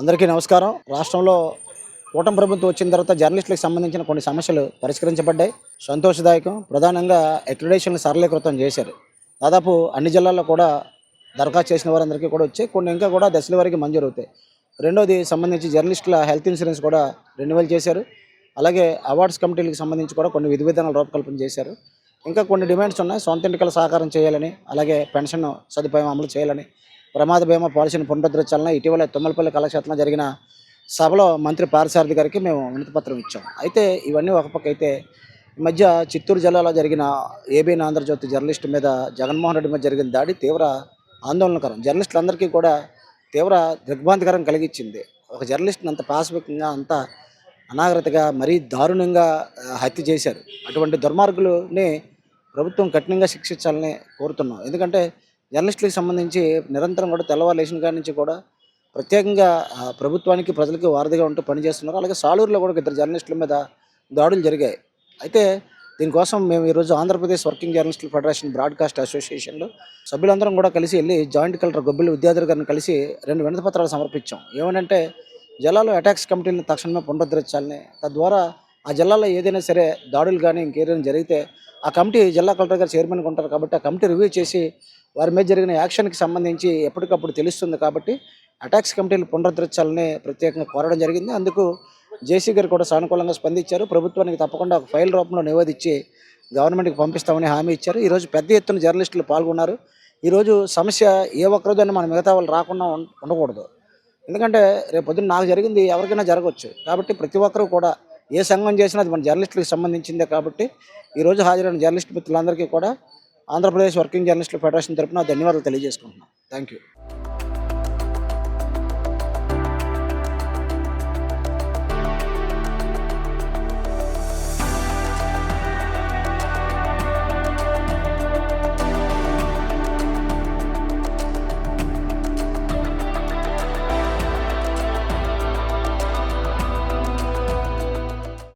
అందరికీ నమస్కారం. రాష్ట్రంలో కూటమి ప్రభుత్వం వచ్చిన తర్వాత జర్నలిస్టులకు సంబంధించిన కొన్ని సమస్యలు పరిష్కరించబడ్డాయి. సంతోషదాయకం. ప్రధానంగా అక్రిడేషన్‌లు సరళీకృతం చేశారు. దాదాపు అన్ని జిల్లాల్లో కూడా దరఖాస్తు చేసిన వారందరికీ కూడా వచ్చాయి. కొన్ని ఇంకా కూడా దశల వారీగా మంజూరవుతాయి. రెండోది సంబంధించి జర్నలిస్టుల హెల్త్ ఇన్సూరెన్స్ కూడా రెన్యువల్ చేశారు. అలాగే అవార్డ్స్ కమిటీలకు సంబంధించి కూడా కొన్ని విధి విధానాలు రూపకల్పన చేశారు. ఇంకా కొన్ని డిమాండ్స్ ఉన్నాయి. సొంత ఎన్నికల సహకారం చేయాలని, అలాగే పెన్షన్ సదుపాయం అమలు చేయాలని, ప్రమాద బీమా పాలసీని పునరుద్ధరించాలని ఇటీవల తుమ్మలపల్లి కళాక్షేత్రంలో జరిగిన సభలో మంత్రి పార్థసారథి గారికి మేము వినతిపత్రం ఇచ్చాం. అయితే ఇవన్నీ ఒక పక్క అయితే ఈ మధ్య చిత్తూరు జిల్లాలో జరిగిన ఏబీఎన్ ఆంధ్రజ్యోతి జర్నలిస్టు మీద జగన్మోహన్ రెడ్డి మీద జరిగిన దాడి తీవ్ర ఆందోళనకరం. జర్నలిస్టులందరికీ కూడా తీవ్ర దిగ్భ్రాంతికరం కలిగించింది. ఒక జర్నలిస్ట్ని అంత పాశవికంగా, అంత అనాగరితగా, మరీ దారుణంగా హత్య చేశారు. అటువంటి దుర్మార్గులని ప్రభుత్వం కఠినంగా శిక్షించాలని కోరుతున్నాం. ఎందుకంటే జర్నలిస్టులకు సంబంధించి నిరంతరం కూడా తెల్లవారు లేచిన కాడి నుంచి కూడా ప్రత్యేకంగా ప్రభుత్వానికి ప్రజలకి వారధిగా ఉంటూ పనిచేస్తున్నారు. అలాగే సాలూరులో కూడా ఇద్దరు జర్నలిస్టుల మీద దాడులు జరిగాయి. అయితే దీనికోసం మేము ఈరోజు ఆంధ్రప్రదేశ్ వర్కింగ్ జర్నలిస్టుల ఫెడరేషన్ బ్రాడ్కాస్ట్ అసోసియేషన్లో సభ్యులందరం కూడా కలిసి వెళ్ళి జాయింట్ కలెక్టర్ గొబ్బిలి విద్యాధర్ గారిని కలిసి 2 వినతి పత్రాలు సమర్పించాం. ఏమనంటే జిల్లాలో అటాక్స్ కమిటీలను తక్షణమే పునరుద్ధరించాలని, తద్వారా ఆ జిల్లాలో ఏదైనా సరే దాడులు కానీ ఇంకేదైనా జరిగితే ఆ కమిటీ జిల్లా కలెక్టర్ గారు చైర్మన్గా ఉంటారు కాబట్టి ఆ కమిటీ రివ్యూ చేసి వారి మీద జరిగిన యాక్షన్కి సంబంధించి ఎప్పటికప్పుడు తెలుస్తుంది కాబట్టి అటాక్స్ కమిటీలు పునరుద్ధరించాలని ప్రత్యేకంగా కోరడం జరిగింది. అందుకు జేసీ గారు కూడా సానుకూలంగా స్పందించారు. ప్రభుత్వానికి తప్పకుండా ఒక ఫైల్ రూపంలో నివేదించి గవర్నమెంట్కి పంపిస్తామని హామీ ఇచ్చారు. ఈరోజు పెద్ద ఎత్తున జర్నలిస్టులు పాల్గొన్నారు. ఈరోజు సమస్య ఏ ఒక్కరోజైనా మన మిగతా వాళ్ళు రాకుండా ఉండకూడదు. ఎందుకంటే రేపు పొద్దున్న నాకు జరిగింది ఎవరికైనా జరగవచ్చు. కాబట్టి ప్రతి ఒక్కరూ కూడా ఏ సంఘం చేసినా అది మన జర్నలిస్టులకు సంబంధించిందే. కాబట్టి ఈరోజు హాజరైన జర్నలిస్టు మిత్రులందరికీ కూడా ఆంధ్రప్రదేశ్ వర్కింగ్ జర్నలిస్టుల ఫెడరేషన్ తరఫున ధన్యవాదాలు తెలియజేసుకుంటున్నాను. Thank you.